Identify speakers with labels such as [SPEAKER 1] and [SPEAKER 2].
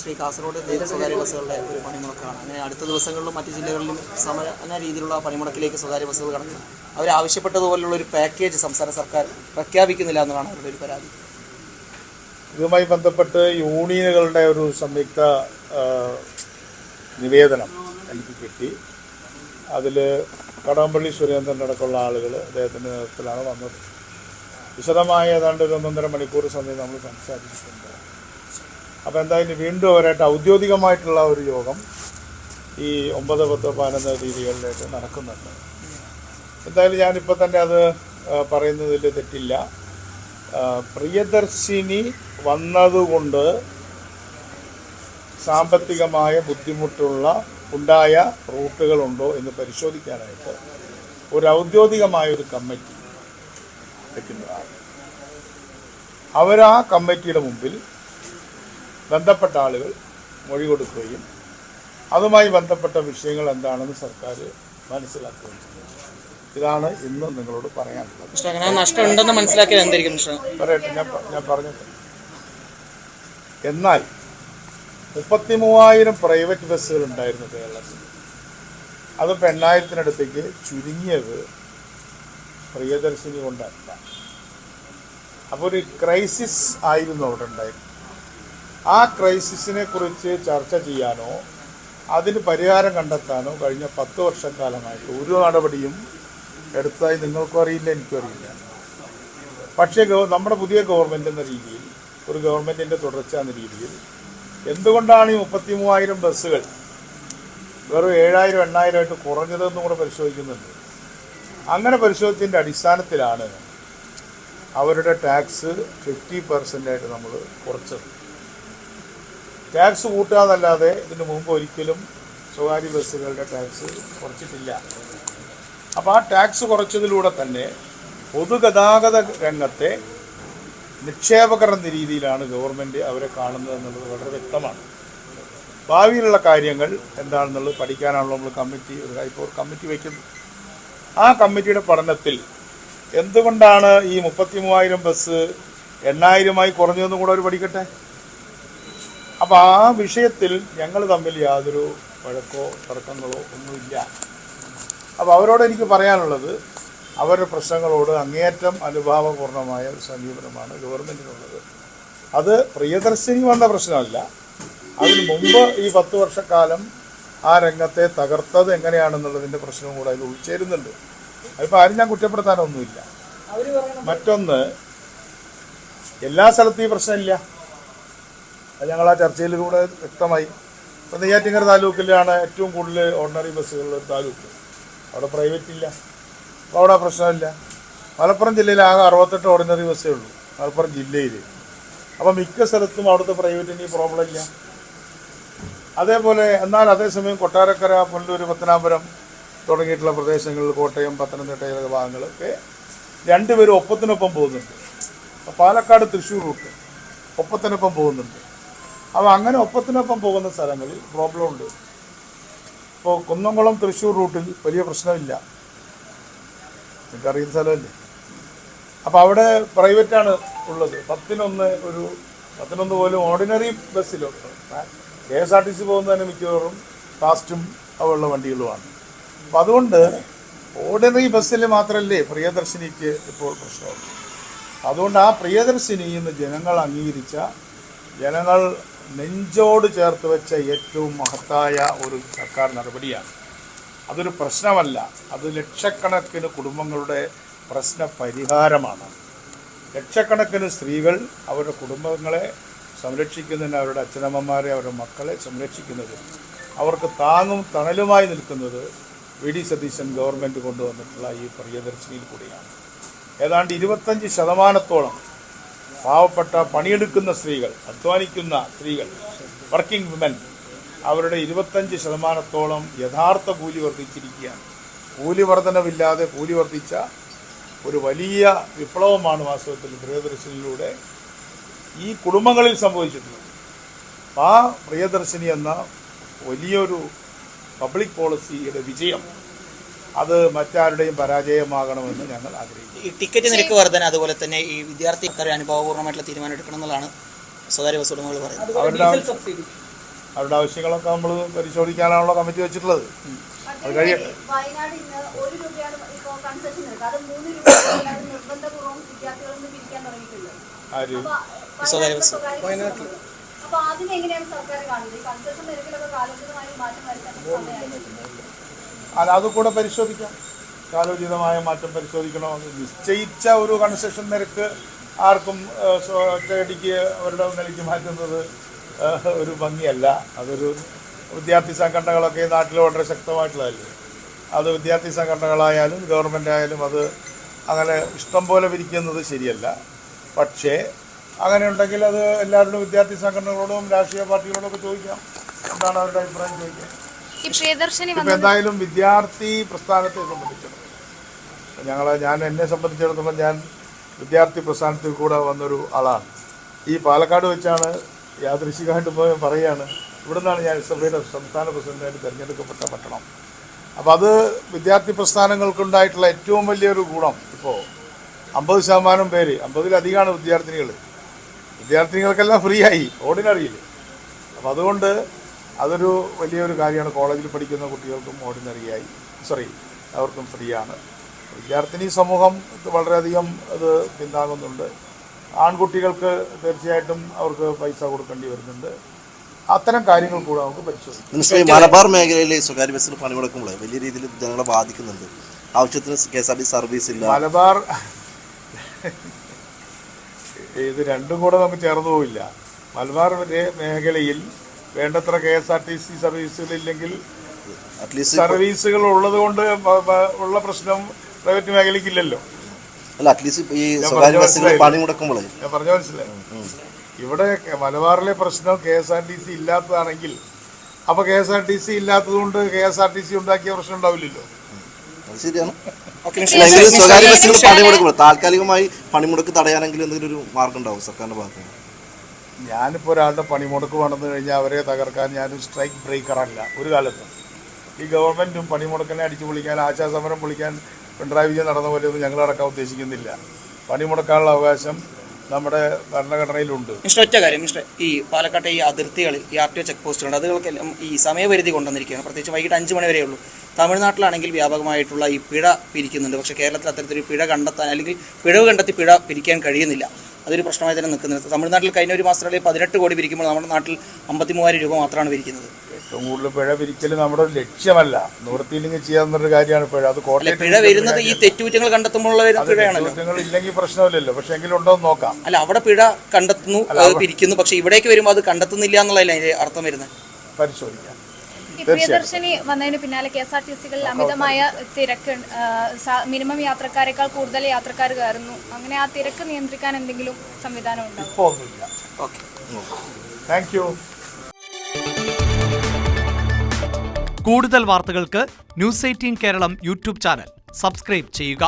[SPEAKER 1] ശ്രീ കാസർഗോഡ് സ്വകാര്യ ബസ്സുകളുടെ ഒരു പണിമുടക്കാണ്. അങ്ങനെ അടുത്ത ദിവസങ്ങളിലും മറ്റ് ജില്ലകളിലും സമാന രീതിയിലുള്ള പണിമുടക്കിലേക്ക് സ്വകാര്യ ബസ്സുകൾ കടന്നു. അവരാവശ്യപ്പെട്ടതുപോലുള്ള ഒരു പാക്കേജ് സംസ്ഥാന സർക്കാർ പ്രഖ്യാപിക്കുന്നില്ല എന്നതാണ് അവരുടെ ഒരു പരാതി.
[SPEAKER 2] ഇതുമായി ബന്ധപ്പെട്ട് യൂണിയനുകളുടെ ഒരു സംയുക്ത നിവേദനം എനിക്ക് കിട്ടി. അതിൽ കടകംപള്ളി സുരേന്ദ്രൻ അടക്കമുള്ള ആളുകൾ അദ്ദേഹത്തിൻ്റെ നേതൃത്വത്തിലാണ് വന്നത്. വിശദമായ ഏതാണ്ട് ഒരു 1.5 മണിക്കൂർ സമയം നമ്മൾ സംസാരിച്ചിട്ടുണ്ട്. അപ്പോൾ എന്തായാലും വീണ്ടും അവരായിട്ട് ഔദ്യോഗികമായിട്ടുള്ള ഒരു യോഗം ഈ 9, 10, 11 തീയതികളിലായിട്ട് നടക്കുന്നുണ്ട്. എന്തായാലും ഞാനിപ്പോൾ തന്നെ അത് പറയുന്നതിൽ തെറ്റില്ല. പ്രിയദർശിനി വന്നതുകൊണ്ട് സാമ്പത്തികമായ ഉണ്ടായ റൂട്ടുകളുണ്ടോ എന്ന് പരിശോധിക്കാനായിട്ട് ഒരു ഔദ്യോഗികമായൊരു കമ്മിറ്റി വയ്ക്കുന്നതാണ്. അവരാ കമ്മിറ്റിയുടെ മുമ്പിൽ ബന്ധപ്പെട്ട ആളുകൾ മൊഴി കൊടുക്കുകയും അതുമായി ബന്ധപ്പെട്ട വിഷയങ്ങൾ എന്താണെന്ന് സർക്കാർ മനസ്സിലാക്കുകയും ചെയ്യും. ഇതാണ് ഇന്ന് നിങ്ങളോട് പറയാനുള്ളത്.
[SPEAKER 1] അങ്ങനെ നഷ്ടം ഉണ്ടെന്ന് മനസ്സിലാക്കിയത് എന്തായിരിക്കും
[SPEAKER 2] പറയട്ടെ, ഞാൻ പറഞ്ഞിട്ട്. എന്നാൽ 33,000 പ്രൈവറ്റ് ബസ്സുകൾ ഉണ്ടായിരുന്നു കേരളത്തിൽ. അതിപ്പോൾ 8,000-ത്തിനടുത്തേക്ക് ചുരുങ്ങിയത് പ്രിയദർശിനി കൊണ്ടല്ല. അപ്പോൾ ഒരു ക്രൈസിസ് ആയിരുന്നു അവിടെ ഉണ്ടായിരുന്നു. ആ ക്രൈസിസിനെ കുറിച്ച് ചർച്ച ചെയ്യാനോ അതിന് പരിഹാരം കണ്ടെത്താനോ കഴിഞ്ഞ 10 വർഷക്കാലമായിട്ട് ഒരു നടപടിയും എടുത്തതായി നിങ്ങൾക്കും അറിയില്ല, എനിക്കും അറിയില്ല. പക്ഷേ നമ്മുടെ പുതിയ ഗവൺമെൻറ് എന്ന രീതിയിൽ, ഒരു ഗവൺമെൻറ്റിൻ്റെ തുടർച്ച എന്ന രീതിയിൽ എന്തുകൊണ്ടാണ് ഈ 33,000 ബസ്സുകൾ വെറും 7,000, 8,000 ആയിട്ട് കുറഞ്ഞതെന്നും കൂടെ പരിശോധിക്കുന്നുണ്ട്. അങ്ങനെ പരിശോധിച്ചതിൻ്റെ അടിസ്ഥാനത്തിലാണ് അവരുടെ ടാക്സ് 50% നമ്മൾ കുറച്ചത്. ടാക്സ് കൂട്ടാന്നല്ലാതെ ഇതിന് മുമ്പ് ഒരിക്കലും സ്വകാര്യ ബസ്സുകളുടെ ടാക്സ് കുറച്ചിട്ടില്ല. അപ്പോൾ ആ ടാക്സ് കുറച്ചതിലൂടെ തന്നെ പൊതുഗതാഗത രംഗത്തെ നിക്ഷേപകർ എന്ന രീതിയിലാണ് ഗവൺമെൻറ് അവരെ കാണുന്നത് എന്നുള്ളത് വളരെ വ്യക്തമാണ്. ഭാവിയിലുള്ള കാര്യങ്ങൾ എന്താണെന്നുള്ളത് പഠിക്കാനാണല്ലോ നമ്മൾ ഒരു കമ്മിറ്റി വയ്ക്കുന്നത്. ആ കമ്മിറ്റിയുടെ പഠനത്തിൽ എന്തുകൊണ്ടാണ് ഈ 33,000 ബസ് 8,000-ആയി കുറഞ്ഞതെന്നും കൂടെ അവർ പഠിക്കട്ടെ. അപ്പോൾ ആ വിഷയത്തിൽ ഞങ്ങൾ തമ്മിൽ യാതൊരു വഴക്കോ തർക്കങ്ങളോ ഒന്നുമില്ല. അപ്പോൾ അവരോട് എനിക്ക് പറയാനുള്ളത്, അവരുടെ പ്രശ്നങ്ങളോട് അങ്ങേയറ്റം അനുഭാവപൂർണമായ ഒരു സമീപനമാണ് ഗവൺമെൻറ്റിനുള്ളത്. അത് പ്രിയദർശിനി വന്ന പ്രശ്നമല്ല, അതിന് മുമ്പ് ഈ 10 വർഷക്കാലം ആ രംഗത്തെ തകർത്തത് എങ്ങനെയാണെന്നുള്ളതിൻ്റെ പ്രശ്നവും കൂടെ അതിൽ ഉൾച്ചേരുന്നുണ്ട്. അതിപ്പോൾ ആരും ഞാൻ കുറ്റപ്പെടുത്താനൊന്നുമില്ല. മറ്റൊന്ന്, എല്ലാ സ്ഥലത്തും ഈ പ്രശ്നമില്ല. അത് ഞങ്ങൾ ആ ചർച്ചയിലൂടെ വ്യക്തമായി. ഇപ്പോൾ നെയ്യാറ്റിൻകര താലൂക്കിലാണ് ഏറ്റവും കൂടുതൽ ഓർഡിനറി ബസ്സുകളുള്ള ഒരു താലൂക്ക്. അവിടെ പ്രൈവറ്റ് ഇല്ല, അപ്പോൾ അവിടെ പ്രശ്നമില്ല. മലപ്പുറം ജില്ലയിൽ ആകെ 68 ഓർഡിനറി ബസ്സേ ഉള്ളൂ, മലപ്പുറം ജില്ലയിൽ. അപ്പോൾ മിക്ക സ്ഥലത്തും അവിടുത്തെ പ്രൈവറ്റിന് ഈ പ്രോബ്ലം ഇല്ല. അതേപോലെ അതേസമയം കൊട്ടാരക്കര, പുനലൂർ, പത്തനാപുരം തുടങ്ങിയിട്ടുള്ള പ്രദേശങ്ങളിൽ, കോട്ടയം, പത്തനംതിട്ട ഭാഗങ്ങളൊക്കെ രണ്ടുപേരും ഒപ്പത്തിനൊപ്പം പോകുന്നുണ്ട്. അപ്പോൾ പാലക്കാട്, തൃശ്ശൂർ റൂട്ട് ഒപ്പത്തിനൊപ്പം പോകുന്നുണ്ട്. അപ്പോൾ അങ്ങനെ ഒപ്പത്തിനൊപ്പം പോകുന്ന സ്ഥലങ്ങളിൽ പ്രോബ്ലം ഉണ്ട്. ഇപ്പോൾ കുന്നംകുളം തൃശ്ശൂർ റൂട്ടിൽ വലിയ പ്രശ്നമില്ല, എനിക്കറിയുന്ന സ്ഥലമല്ലേ. അപ്പോൾ അവിടെ പ്രൈവറ്റാണ് ഉള്ളത്. 10-1 പോലും ഓർഡിനറി ബസ്സിലുണ്ട്. KSRTC പോകുന്നതിന് മിക്കവാറും ഫാസ്റ്റും ഉള്ള വണ്ടികളുമാണ്. അപ്പം അതുകൊണ്ട് ഓർഡിനറി ബസ്സിൽ മാത്രമല്ലേ പ്രിയദർശിനിക്ക് ഇപ്പോൾ പ്രശ്നമുള്ളൂ. അതുകൊണ്ട് ആ പ്രിയദർശിനി ഇന്ന് ജനങ്ങൾ അംഗീകരിച്ച, ജനങ്ങൾ നെഞ്ചോട് ചേർത്ത് വെച്ച ഏറ്റവും മഹത്തായ ഒരു സർക്കാർ നടപടിയാണ്. അതൊരു പ്രശ്നമല്ല, അത് ലക്ഷക്കണക്കിന് കുടുംബങ്ങളുടെ പ്രശ്ന പരിഹാരമാണ്. ലക്ഷക്കണക്കിന് സ്ത്രീകൾ അവരുടെ കുടുംബങ്ങളെ സംരക്ഷിക്കുന്നതിന്, അവരുടെ അച്ഛനമ്മമാരെ, അവരുടെ മക്കളെ സംരക്ഷിക്കുന്നത്, അവർക്ക് താങ്ങും തണലുമായി നിൽക്കുന്നത് VD സതീശൻ ഗവൺമെൻറ് കൊണ്ടുവന്നിട്ടുള്ള ഈ പ്രിയദർശിനിയിൽ കൂടിയാണ്. ഏതാണ്ട് 25% പാവപ്പെട്ട പണിയെടുക്കുന്ന സ്ത്രീകൾ, അധ്വാനിക്കുന്ന സ്ത്രീകൾ, വർക്കിംഗ് വിമൻ, അവരുടെ 25% യഥാർത്ഥ കൂലി വർദ്ധിച്ചിരിക്കുകയാണ്. കൂലി വർധനവില്ലാതെ കൂലി വർദ്ധിച്ച ഒരു വലിയ വിപ്ലവമാണ് വാസ്തവത്തിൽ പ്രിയദർശിനിയിലൂടെ ഈ കുടുംബങ്ങളിൽ സംഭവിച്ചിട്ടുള്ളത്. ആ പ്രിയദർശിനി എന്ന വലിയൊരു പബ്ലിക് പോളിസിയുടെ വിജയം അത് മറ്റാരുടെയും പരാജയമാകണമെന്ന് ഞങ്ങൾ ആഗ്രഹിക്കുന്നു.
[SPEAKER 1] ഈ ടിക്കറ്റ് നിരക്ക് വർധന, അതുപോലെ തന്നെ ഈ വിദ്യാർത്ഥിക്കാരെ അനുഭവപൂർണ്ണമായിട്ടുള്ള തീരുമാനം എടുക്കണം എന്നുള്ളതാണ് സ്വകാര്യ ബസ് ഉടമകൾ പറയുന്നത്.
[SPEAKER 2] അവരുടെ ആവശ്യങ്ങളൊക്കെ നമ്മൾ പരിശോധിക്കാനാണല്ലോ കമ്മിറ്റി വെച്ചിട്ടുള്ളത്. അത് കഴിയട്ടെ.
[SPEAKER 3] വയനാട് ഇന്ന് 1 രൂപയാണ് ഇപ്പോൾ കൺസെഷൻ നിരക്ക്. അത് 3 രൂപ നിർബന്ധപൂർവ്വം വിദ്യാർത്ഥികളിൽ നിന്ന് പിരിക്കാൻ തുടങ്ങിയിട്ടുള്ളത്. വയനാട്ടിൽ അപ്പോൾ അതിനെങ്ങനെയാണ് സർക്കാർ കാണുന്നത്? ഈ കൺസെഷൻ നിരക്കിലൊക്കെ കാലോചിതമായി മാറ്റം വരുത്താൻ സമയമായി.
[SPEAKER 2] അത് കൂടെ പരിശോധിക്കാം. കാലോചിതമായ മാറ്റം പരിശോധിക്കണോ? നിശ്ചയിച്ച ഒരു കൺസെഷൻ നിരക്ക് ആർക്കും ഒറ്റയടിക്ക് അവരുടെ നിലയ്ക്ക് മാറ്റുന്നത് ഒരു ഭംഗിയല്ല. അതൊരു വിദ്യാർത്ഥി സംഘടനകളൊക്കെ നാട്ടിൽ വളരെ ശക്തമായിട്ടുള്ളതല്ലേ. അത് വിദ്യാർത്ഥി സംഘടനകളായാലും ഗവൺമെൻറ് ആയാലും അത് അങ്ങനെ ഇഷ്ടം പോലെ വിരിക്കുന്നത് ശരിയല്ല. പക്ഷേ അങ്ങനെ ഉണ്ടെങ്കിൽ അത് എല്ലാവരോടും വിദ്യാർത്ഥി സംഘടനകളോടും രാഷ്ട്രീയ പാർട്ടികളോടും ഒക്കെ ചോദിക്കാം. എന്താണ് അവരുടെ അഭിപ്രായം ചോദിക്കാം. ഇപ്പം എന്തായാലും വിദ്യാർത്ഥി പ്രസ്ഥാനത്തെ സംബന്ധിച്ചിടത്തോളം ഞാൻ എന്നെ സംബന്ധിച്ചിടത്തോളം ഞാൻ വിദ്യാർത്ഥി പ്രസ്ഥാനത്തിൽ കൂടെ വന്നൊരു ആളാണ്. ഈ പാലക്കാട് വെച്ചാണ് യാദൃശികമായിട്ട് പറയുകയാണ്, ഇവിടെ നിന്നാണ് ഞാൻ സഭയുടെ സംസ്ഥാന പ്രസിഡന്റായിട്ട് തിരഞ്ഞെടുക്കപ്പെട്ട പട്ടണം. അപ്പോൾ അത് വിദ്യാർത്ഥി പ്രസ്ഥാനങ്ങൾക്കുണ്ടായിട്ടുള്ള ഏറ്റവും വലിയൊരു ഗുണം ഇപ്പോൾ 50% പേര്, 50-ലധികമാണ് വിദ്യാർത്ഥിനികൾക്കെല്ലാം ഫ്രീ ആയി ഓർഡിനറിയിൽ. അപ്പോൾ അതുകൊണ്ട് അതൊരു വലിയൊരു കാര്യമാണ്. കോളേജിൽ പഠിക്കുന്ന കുട്ടികൾക്കും ഓർഡിനറിയായി അവർക്കും ഫ്രീ ആണ്. വിദ്യാർത്ഥിനി സമൂഹം വളരെയധികം അത് പിന്താങ്ങുന്നുണ്ട്. ആൺകുട്ടികൾക്ക് തീർച്ചയായിട്ടും അവർക്ക് പൈസ കൊടുക്കേണ്ടി വരുന്നുണ്ട്. അത്തരം കാര്യങ്ങൾ കൂടെ നമുക്ക് പരിശോധിക്കാം.
[SPEAKER 4] മലബാർ മേഖലയിലെ സ്വകാര്യ ബസ്സിൽ പണിമുടക്കുമ്പോൾ വലിയ രീതിയിൽ ജനങ്ങളെ ബാധിക്കുന്നുണ്ട്. ആവശ്യത്തിന് KSRTC സർവീസ് ഇല്ല.
[SPEAKER 2] മലബാർ ഇത് രണ്ടും കൂടെ നമുക്ക് ചേർന്ന് പോവില്ല. മലബാർ മേഖലയിൽ വേണ്ടത്ര KSRTC സർവീസുകളില്ലെങ്കിൽ അറ്റ്ലീസ്റ്റ് സർവീസുകൾ ഉള്ളത് കൊണ്ട് ഉള്ള പ്രശ്നം പ്രൈവറ്റ് മേഖലയ്ക്കില്ലല്ലോ.
[SPEAKER 4] അല്ല, അറ്റ്ലീസ്റ്റ് ഈ സ്വകാര്യ ബസ്സുകൾ പണിമുടക്കുമ്പോൾ
[SPEAKER 2] ഞാൻ പറഞ്ഞ മനസ്സിലായി. ഇവിടെ മലബാറിലെ പ്രശ്നം KSRTC ഇല്ലാത്തതാണെങ്കിൽ അപ്പോൾ KSRTC ഇല്ലാത്തതുകൊണ്ട് KSRTC ഉണ്ടാക്കിയ പ്രശ്നം ഉണ്ടാവില്ലല്ലോ.
[SPEAKER 4] അത് ശരിയാണ്. സ്വകാര്യ ബസ്സുകൾ പണിമുടക്കുമ്പോൾ താൽക്കാലികമായി പണിമുടക്ക് തടയാനെങ്കിലും എന്തെങ്കിലും ഒരു മാർഗം ഉണ്ടാവും സർക്കാരിന്റെ ഭാഗത്ത് നിന്ന്?
[SPEAKER 2] ഞാനിപ്പോൾ ഒരാളുടെ പണിമുടക്ക് വന്നു കഴിഞ്ഞാൽ അവരെ തകർക്കാൻ ഞാനൊരു സ്ട്രൈക്ക് ബ്രേക്കറല്ല ഒരു കാലത്തും. ഈ ഗവൺമെൻറ്റും പണിമുടക്കിനെ അടിച്ചു പൊളിക്കാൻ, ആശാസമരം പൊളിക്കാൻ പിണറായി വിജയൻ നടന്ന പോലെയൊന്നും ഞങ്ങളടക്കാൻ ഉദ്ദേശിക്കുന്നില്ല. പണിമുടക്കാനുള്ള അവകാശം നമ്മുടെ ഭരണഘടനയിലുണ്ട്.
[SPEAKER 1] ഒറ്റ കാര്യം ഈ പാലക്കാട്ടെ ഈ അതിർത്തികളിൽ ഈ RTO ചെക്ക് പോസ്റ്റുകളുണ്ട്. അതുകൾക്കെല്ലാം ഈ സമയപരിധി കൊണ്ടുവന്നിരിക്കുകയാണ്. പ്രത്യേകിച്ച് വൈകിട്ട് 5 മണി വരെയുള്ളൂ. തമിഴ്നാട്ടിലാണെങ്കിൽ വ്യാപകമായിട്ടുള്ള ഈ പിഴ പിരിക്കുന്നുണ്ട്. പക്ഷേ കേരളത്തിൽ അത്തരത്തിലൊരു പിഴ കണ്ടെത്താൻ അല്ലെങ്കിൽ പിഴവ് കണ്ടെത്തി പിഴ പിരിക്കാൻ കഴിയുന്നില്ല. അതൊരു പ്രശ്നമായി തന്നെ നിൽക്കുന്നത്. തമിഴ്നാട്ടിൽ കഴിഞ്ഞ ഒരു മാസത്തിനുള്ളിൽ 18 കോടി പിരിക്കുമ്പോൾ നമ്മുടെ നാട്ടിൽ 53,000 രൂപ മാത്രമാണ് പിരിക്കുന്നത്.
[SPEAKER 2] ഏറ്റവും കൂടുതൽ പിഴ പിരിക്കൽ നമ്മുടെ ഒരു ലക്ഷ്യമല്ല, നിവൃത്തിയില്ലെങ്കിൽ ചെയ്യാവുന്നൊരു കാര്യമാണ് പിഴ. അത്
[SPEAKER 1] പിഴ വരുന്നത് ഈ തെറ്റുകുറ്റങ്ങൾ കണ്ടെത്തുമ്പോൾ
[SPEAKER 2] തെറ്റുകുറ്റങ്ങൾ ഇല്ലെങ്കിൽ പ്രശ്നമില്ലല്ലോ. പക്ഷെ എങ്കിലും ഉണ്ടോ എന്ന് നോക്കാം.
[SPEAKER 1] അല്ല, അവിടെ പിഴ കണ്ടെത്തുന്നു, അത് പിരിക്കുന്നു. പക്ഷെ ഇവിടേക്ക് വരുമ്പോൾ അത് കണ്ടെത്തുന്നില്ല എന്നുള്ളതല്ല അതിന്റെ അർത്ഥം വരുന്നത്.
[SPEAKER 2] പരിശോധിക്കാം.
[SPEAKER 3] പ്രിയദർശിനി വന്നതിന് പിന്നാലെ KSRTCകളിൽ അമിതമായ തിരക്ക്, മിനിമം യാത്രക്കാരെക്കാൾ കൂടുതൽ യാത്രക്കാർ കയറുന്നു. അങ്ങനെ ആ തിരക്ക് നിയന്ത്രിക്കാൻ എന്തെങ്കിലും സംവിധാനം ഉണ്ടോ?
[SPEAKER 2] ഇപ്പോൾ ഒന്നുമില്ല. Thank you.
[SPEAKER 5] കൂടുതൽ വാർത്തകൾക്ക് News 18 Keralam YouTube channel subscribe ചെയ്യുക.